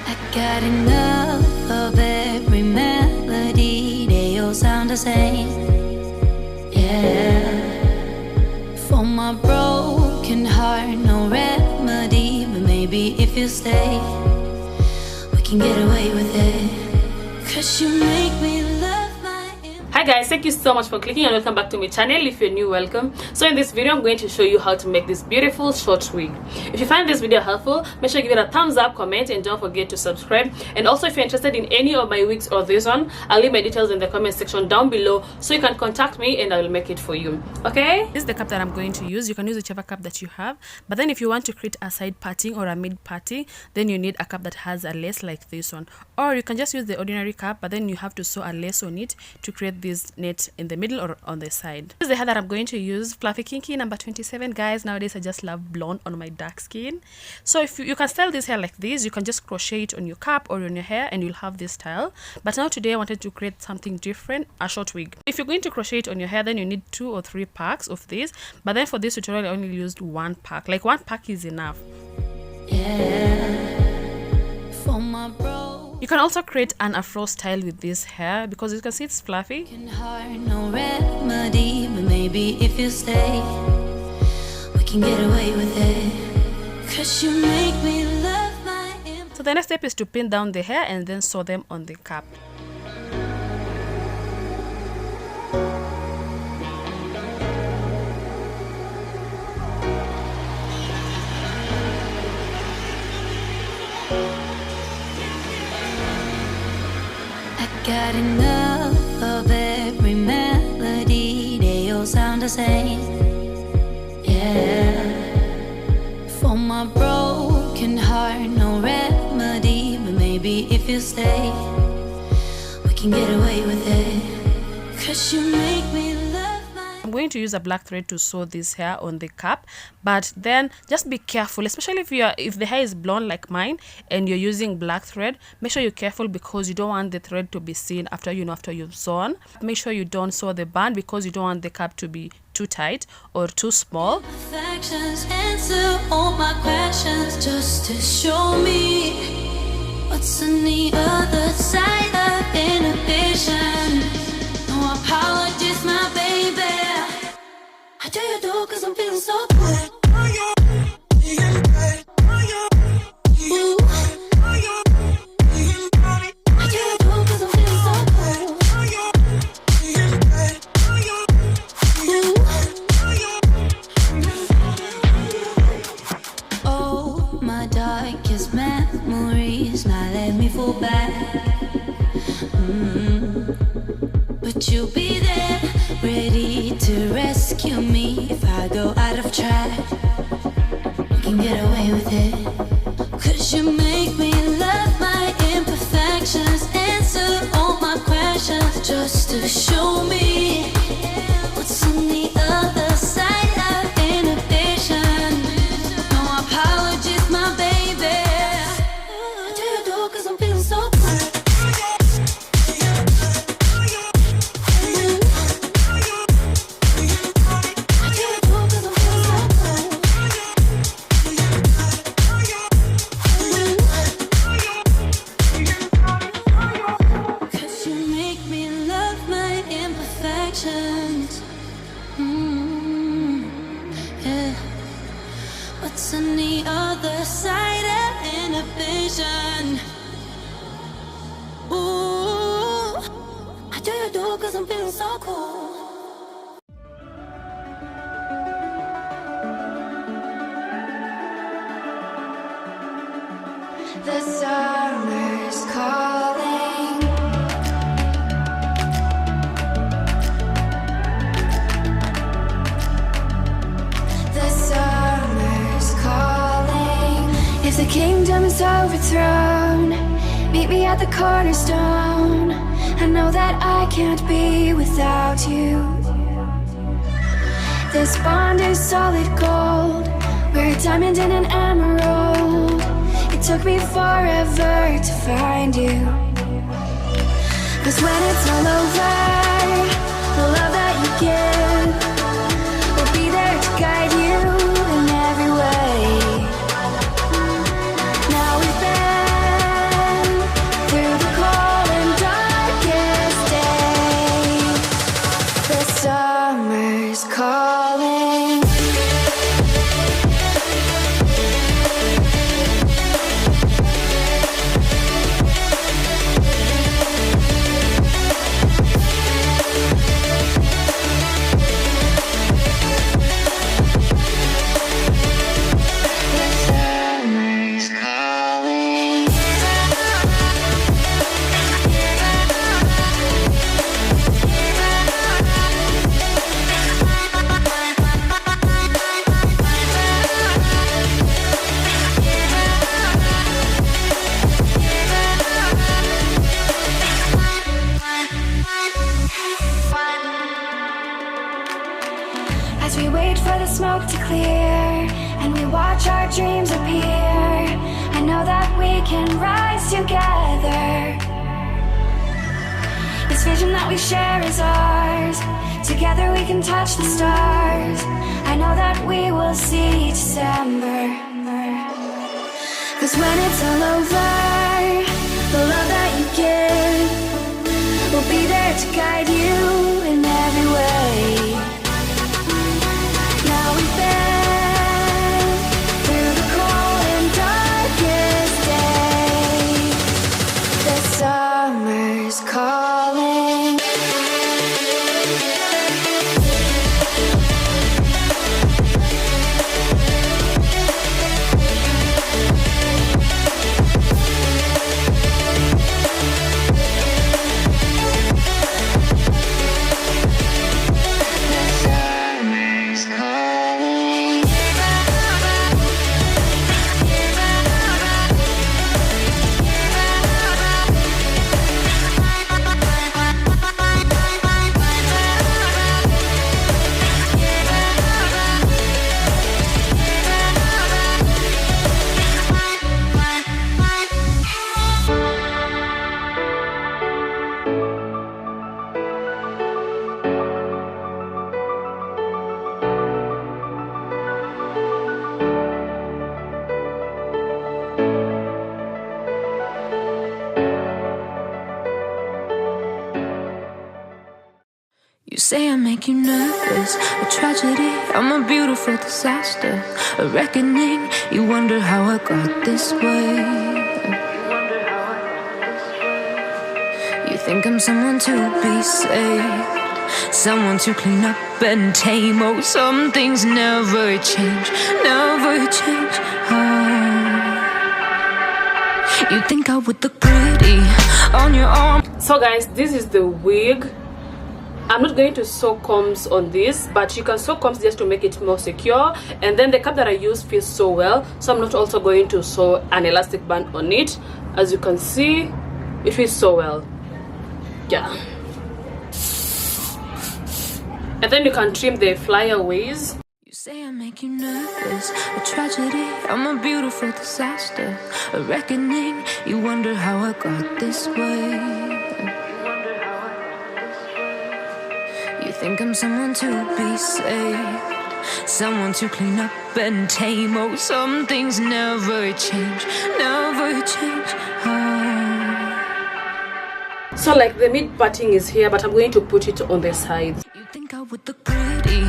I got enough of every melody, they all sound the same. Yeah. For my broken heart, no remedy, but maybe if you stay, we can get away with it. 'Cause you make me love my... Hi guys, thank you so much for clicking and welcome back to my channel. If you're new, welcome. So in this video I'm going to show you how to make this beautiful short wig. If you find this video helpful, make sure you give it a thumbs up, comment, and don't forget to subscribe. And also if you're interested in any of my wigs or this one, I'll leave my details in the comment section down below so you can contact me and I will make it for you. Okay, this is the cap that I'm going to use. You can use whichever cap that you have, but then if you want to create a side parting or a mid parting, then you need a cap that has a lace like this one, or you can just use the ordinary cap, but then you have to sew a lace on it to create this net in the middle or on the side. This is the hair that I'm going to use, Fluffy Kinky number 27. Guys, nowadays I just love blonde on my dark skin. So if you can style this hair like this, you can just crochet it on your cap or on your hair and you'll have this style. But now today I wanted to create something different, a short wig. If you're going to crochet it on your hair, then you need 2 or 3 packs of this, but then for this tutorial I only used 1 pack. Like 1 pack is enough. Yeah. For my bro. You can also create an afro style with this hair because you can see it's fluffy. No remedy, but maybe if you stay, we can get away with it. 'Cause you make me love my... So the next step is to pin down the hair and then sew them on the cap. Got enough of every melody, they all sound the same. Yeah. For my broken heart, no remedy, but maybe if you stay, we can get away with it. 'Cause you make me love my... I'm going to use a black thread to sew this hair on the cap, but then just be careful, especially if the hair is blonde like mine and you're using black thread. Make sure you're careful because you don't want the thread to be seen after you've sewn. Make sure you don't sew the band because you don't want the cap to be too tight or too small. Affections answer all my questions just to show me what's on the other side of inhibition. No apologies, my baby. I do you do 'cause I'm feeling so good. Ooh. I do you do 'cause I'm feeling so good. Ooh. Oh, my darkest memories, now let me fall back. But you'll be there, ready to rescue me if I go out of track. We can get away with it. 'Cause you make me love my imperfections, answer all my questions just to show me what's on the other side of inhibition. No apologies, my baby. I do you do 'cause I'm feeling so good. Yeah. What's on the other side of inhibition? Ooh, I do you do 'cause I'm feeling so cool. The summer's calling. The summer's calling. If the kingdom is overthrown, meet me at the cornerstone. I know that I can't be without you. This bond is solid gold. We're a diamond and an emerald. It took me forever to find you. 'Cause when it's all over, the love that you give will be there to guide you in every way. Now we've been can rise together. This vision that we share is ours. Together we can touch the stars. I know that we will see December. Cause when it's all over, the love that you give will be there to guide you in every way. Now we've been through the cold and darkest day. The summer's calling. You say I make you nervous, a tragedy, I'm a beautiful disaster, a reckoning. You wonder how I got this way. You think I'm someone to be saved, someone to clean up and tame. Oh, some things never change, never change. You think I would look pretty on your arm. So guys, this is the wig. I'm not going to sew combs on this, but you can sew combs just to make it more secure. And then the cap that I use fits so well, so I'm not also going to sew an elastic band on it. As you can see, it fits so well. Yeah. And then you can trim the flyaways. You say I make you nervous, a tragedy, I'm a beautiful disaster, a reckoning. You wonder how I got this way. You think I'm someone to be saved, someone to clean up and tame. Oh, some things never change, never change. So like the mid parting is here, but I'm going to put it on the sides. You think I would look pretty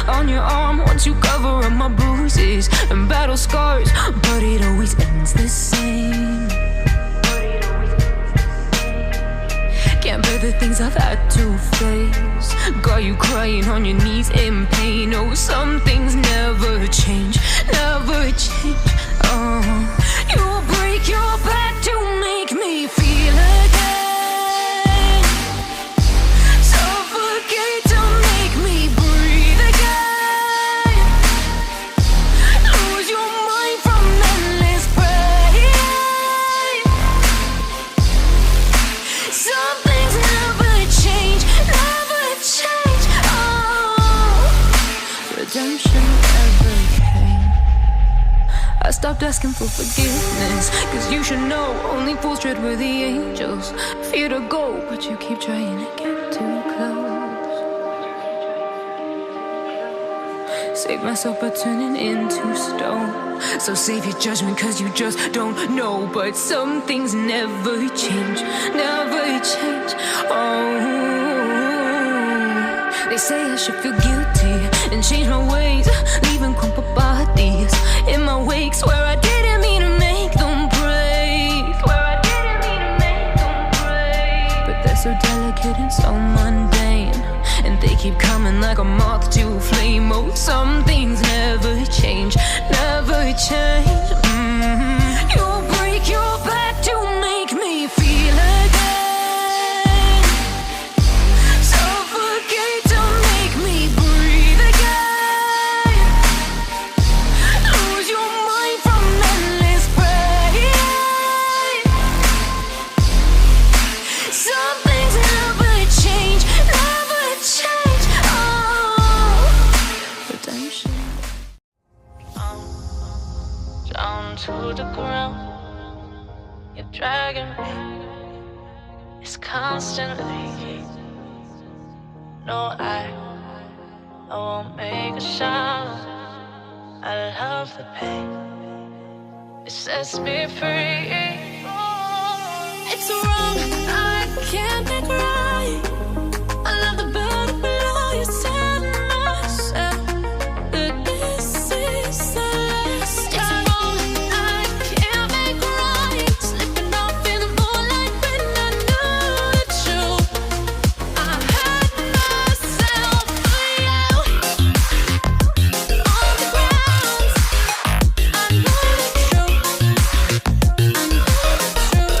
on your arm once you cover up my bruises and battle scars, but it always ends the same. Can't bear the things I've had to face, got you crying on your knees in pain. Oh, some things never change, never change. You'll break your back to make me feel again, suffocate to make me breathe again, lose your mind from endless pain. Some things never change, never change. Redemption ever came. I stopped asking for forgiveness, cause you should know only fools tread where the angels fear to go, but you keep trying to get too close. Save myself by turning into stone, so save your judgment cause you just don't know. But some things never change, never change. They say I should feel guilty and change my ways, leaving crumpled bodies in my wake. Swear I didn't mean to make them break, swear I didn't mean to make them break. But they're so delicate and so mundane, and they keep coming like a moth to a flame. Oh, some things never change, never change. You'll break your back to make me feel again, suffocate to make me breathe again, lose your mind from endless pain. Some things never change, never change. Redemption. dragging me. It's constantly. No, I won't make a sound. I love the pain. It sets me free. It's wrong, I can't make right. I love the bird below you, tell myself that this is the last time. It's wrong, I can't make right. Slipping off in the moonlight when I knew the truth. I hurt myself for you. On the ground, I know the truth. I know the truth.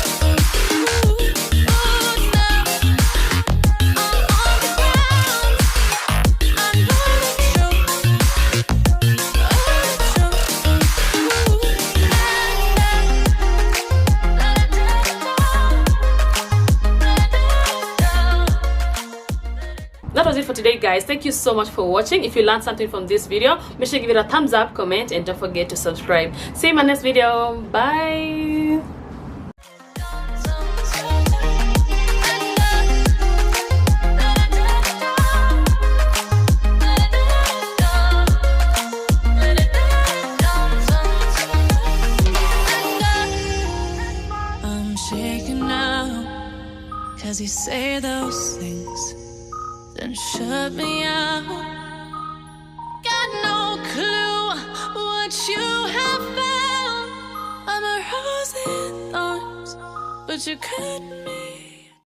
That was it for today, guys. Thank you so much for watching. If you learned something from this video, make sure to give it a thumbs up, comment, and don't forget to subscribe. See you in my next video. Bye. I'm shaking now, 'cause you say those things, then shut me out. Got no clue what you have found. I'm a rose in thorns, but you cut me